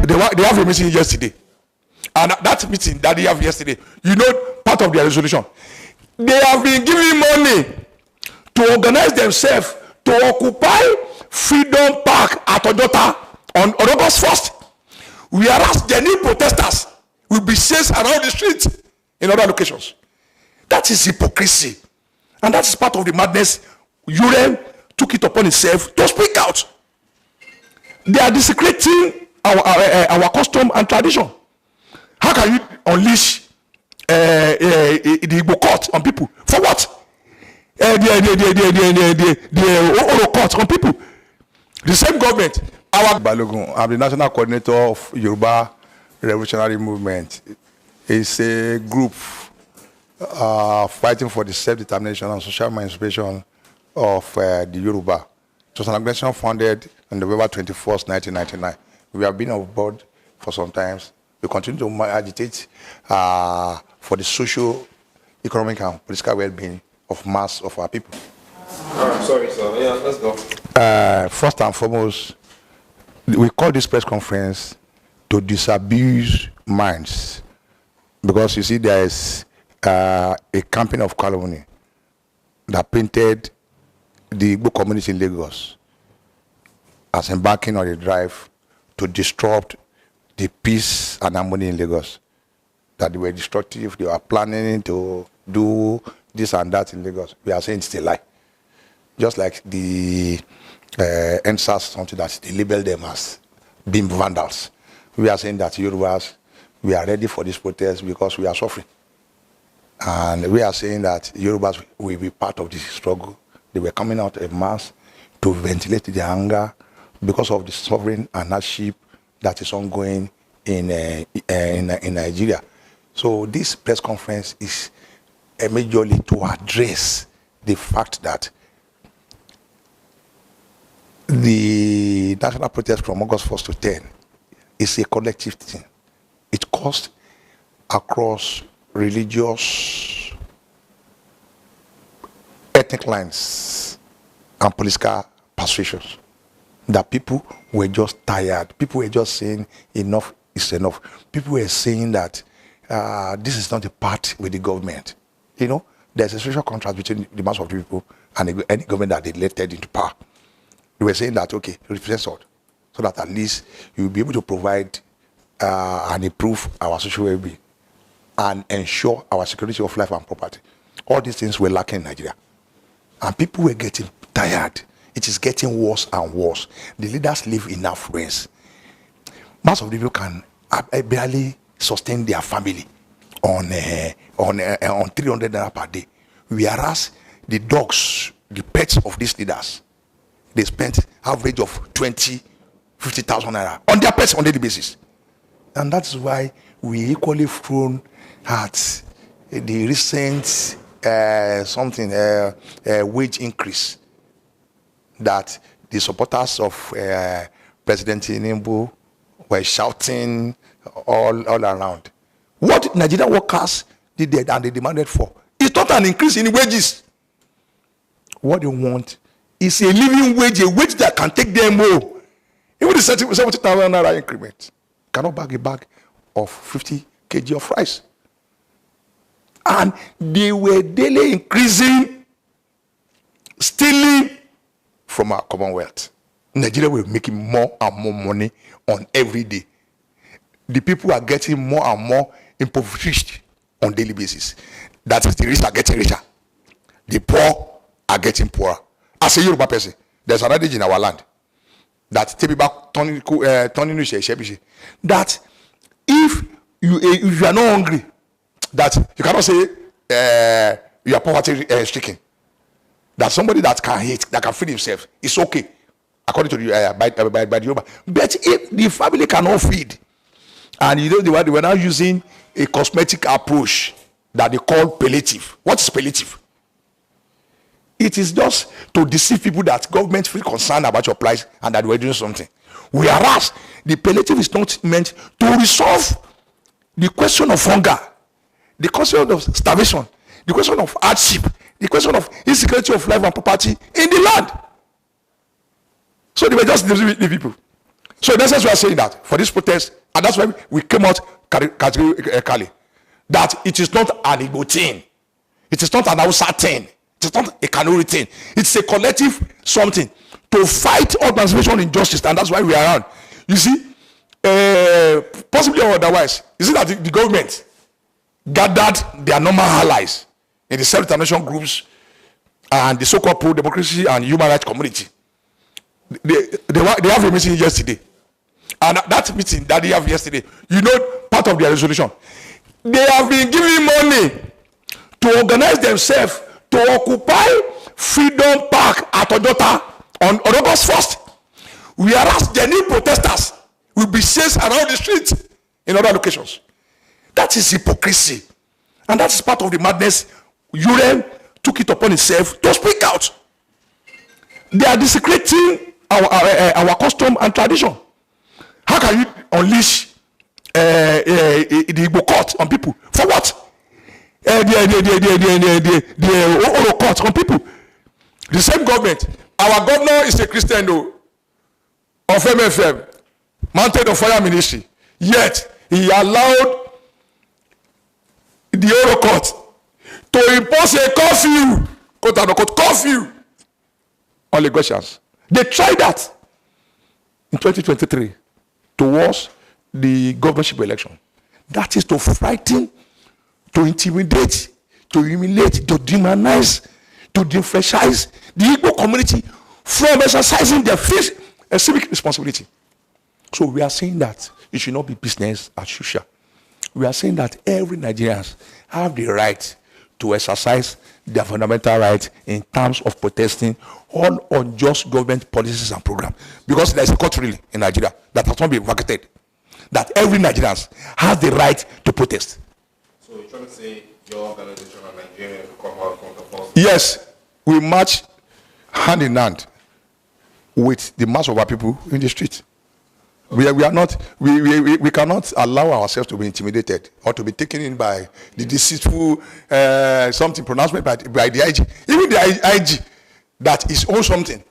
they have a meeting yesterday. And that meeting that they have yesterday, you know, part of their resolution, they have been giving money to organize themselves to occupy Freedom Park at Ojota on August 1st. Whereas genuine protesters will be chased around the street in other locations. That is hypocrisy. And that is part of the madness. UREM took it upon itself to speak out. They are desecrating our custom and tradition. How can you unleash the Igbo court on people? For what? The Oro court on people. The same government. Balogun, I'm the national coordinator of Yoruba Revolutionary Movement. It's a group fighting for the self-determination and social emancipation of the Yoruba. It was an organization founded on November 21st, 1999. We have been on board for some time. We continue to agitate for the social, economic, and political well-being of mass of our people. Sorry, sir. Yeah, let's go. First and foremost, we call this press conference to disabuse minds, because you see there is a campaign of calumny that painted the Igbo community in Lagos as embarking on a drive to disrupt the peace and harmony in Lagos, that they were destructive, they were planning to do this and that in Lagos. We are saying it's a lie. Just like the NSAS, something that they label them as being vandals. We are saying that Yorubas, we are ready for this protest because we are suffering. And we are saying that Yorubas will be part of this struggle. They were coming out en masse to ventilate their anger because of the suffering and hardship that is ongoing in Nigeria. So this press conference is majorly to address the fact that the national protest from August 1st to 10 is a collective thing. It cuts across religious, ethnic lines and political persuasions. That people were just tired. People were just saying enough is enough. People were saying that this is not a part with the government. You know, there's a social contrast between the mass of the people and any government that they elected into power. They were saying that, okay, represent us, so that at least you will be able to provide and improve our social well-being and ensure our security of life and property. All these things were lacking in Nigeria. And people were getting tired. It is getting worse and worse. The leaders live in affluence. Most of the people can barely sustain their family on 300 naira per day. Whereas the dogs, the pets of these leaders, they spent average of 50,000 naira on their pets on daily basis. And that's why we equally thrown at the recent wage increase that the supporters of President Tinubu were shouting all around. What Nigerian workers did and they demanded for is not an increase in wages. What they want is a living wage, a wage that can take them home. Even the 70,000 naira increment cannot bag a bag of 50 kg of rice. And they were daily increasing, stealing from our Commonwealth. Nigeria were making more and more money on every day. The people are getting more and more impoverished on daily basis. That is, the rich are getting richer. The poor are getting poorer. As a Yoruba person, there's an adage in our land that that if you are not hungry, that you cannot say you are poverty stricken. That somebody that can eat, that can feed himself, is okay, according to the by the Yoruba. But if the family cannot feed, and you know they were now using a cosmetic approach that they call palliative. What is palliative? It is just to deceive people that government feel concerned about your plight and that we're doing something. Whereas the palliative is not meant to resolve the question of hunger, the question of starvation, the question of hardship, the question of insecurity of life and property in the land. So they were just deceiving the people. So in essence, we are saying that for this protest, and that's why we came out categorically, that it is not an Igbo thing. It is not an Hausa thing. It is not a Kanuri thing. It's a collective something to fight organization injustice, and that's why we are around. You see, possibly or otherwise, you see that the government gathered their normal allies in the self-determination groups and the so-called pro-democracy and human rights community. They have a meeting yesterday. And that meeting that they have yesterday, you know, part of their resolution, they have been giving money to organize themselves to occupy Freedom Park at Ojota on August 1st. Whereas genuine protesters will be chased around the street in other locations. That is hypocrisy. And that is part of the madness. URM took it upon itself to speak out. They are desecrating our custom and tradition. How can you unleash the Igbo court on people? For what? The Oro court on people. The same government. Our governor is a Christian though, of MFM, Mountain of Fire Ministry. Yet he allowed the Oro court to impose a curfew, quote unquote curfew, on Lagosians. They tried that in 2023 towards the governorship election. That is to frighten, to intimidate, to humiliate, to demonize, to defranchise the Igbo community from exercising their civic responsibility. So we are saying that it should not be business as usual. We are saying that every Nigerians have the right to exercise their fundamental right in terms of protesting all unjust government policies and programs. Because there is a court ruling in Nigeria that has not been vacated, that every Nigerians has the right to protest. So you're trying to say your organization and Nigeria to come out from the post? Yes, we march hand in hand with the mass of our people in the street. We cannot allow ourselves to be intimidated or to be taken in by the deceitful something pronouncement by the IG. Even the IG that is on something,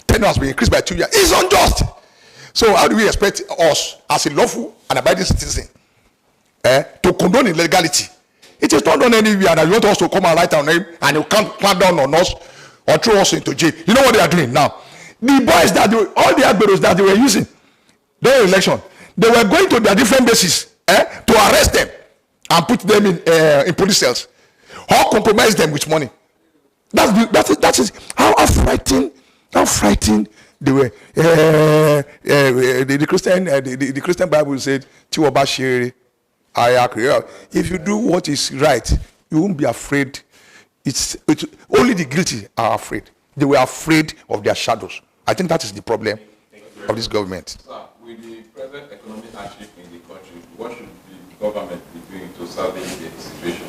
tenure has been increased by 2 years. It's unjust. So how do we expect us as a lawful and abiding citizen to condone illegality? It is not done anywhere, and you want us to come and write our name and you can't clamp down on us or throw us into jail. You know what they are doing now? The boys that all the admirals that they were using during the election, they were going to their different bases to arrest them and put them in police cells or compromise them with money. That is how frightened they were. The Christian Bible said, if you do what is right, you won't be afraid. It's only the guilty are afraid. They were afraid of their shadows. I think that is the problem of this government. Sir, with the present economic hardship in the country, what should the government be doing to salvage the situation?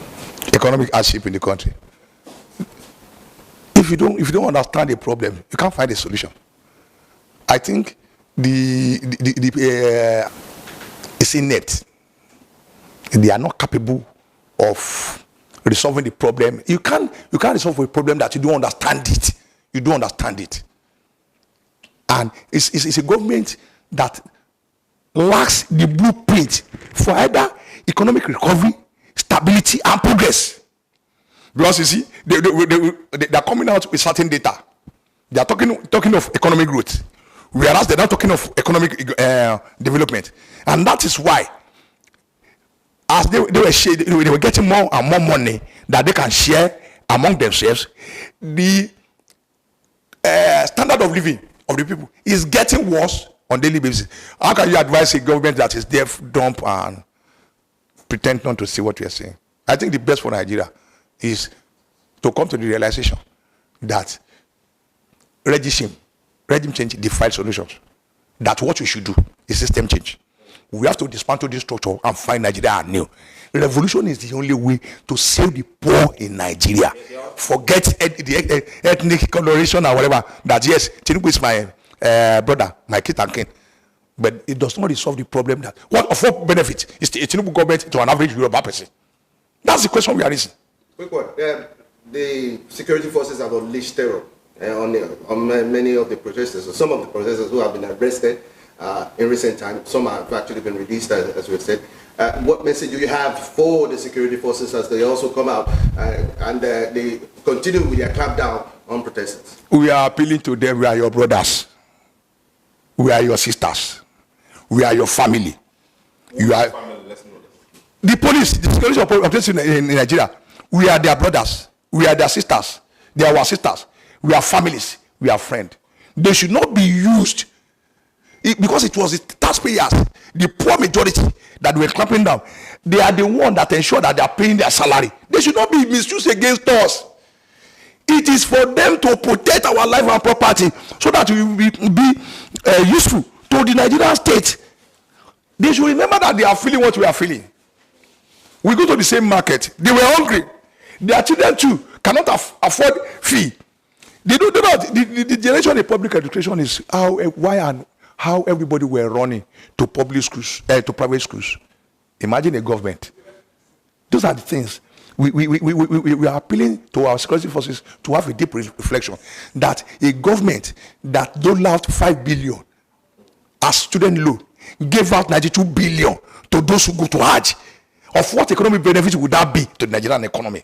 Economic hardship in the country. If you don't understand the problem, you can't find a solution. I think it's inept. They are not capable of resolving the problem. You can't resolve a problem that you don't understand it. You don't understand it. And it's a government that lacks the blueprint for either economic recovery, stability, and progress. Because you see, they are coming out with certain data. They are talking of economic growth, whereas they're not talking of economic development. And that is why, as they were getting more and more money that they can share among themselves, the standard of living of the people is getting worse on daily basis. How can you advise a government that is deaf, dumb, and pretend not to see what we are saying? I think the best for Nigeria is to come to the realization that regime change defies solutions. That what we should do is system change. We have to dismantle this structure and find Nigeria anew. Revolution is the only way to save the poor in Nigeria. Forget the ethnic coloration or whatever. That yes, Tinubu is my brother, my kid and kin. But it does not resolve the problem that what benefit is the Tinubu government to an average Yoruba person? That's the question we are raising. Quick one. The security forces have unleashed terror on many of the protesters, or some of the protesters who have been arrested in recent times. Some have actually been released, as we've said. What message do you have for the security forces as they also come out and they continue with their clampdown on protesters? We are appealing to them. We are your brothers. We are your sisters. We are your family. You are the police, the security operators in Nigeria. We are their brothers. We are their sisters. They are our sisters. We are families. We are friends. They should not be used because it was the taxpayers, the poor majority that were clamping down. They are the ones that ensure that they are paying their salary. They should not be misused against us. It is for them to protect our life and property so that we will be useful to the Nigerian state. They should remember that they are feeling what we are feeling. We go to the same market. They were hungry. Their children too cannot afford fee. They do not. The generation of public education is how everybody were running to public schools, to private schools. Imagine a government. Those are the things. We are appealing to our security forces to have a deep reflection that a government that doled out 5 billion as student loan gave out 92 billion to those who go to Hajj. Of what economic benefit would that be to the Nigerian economy?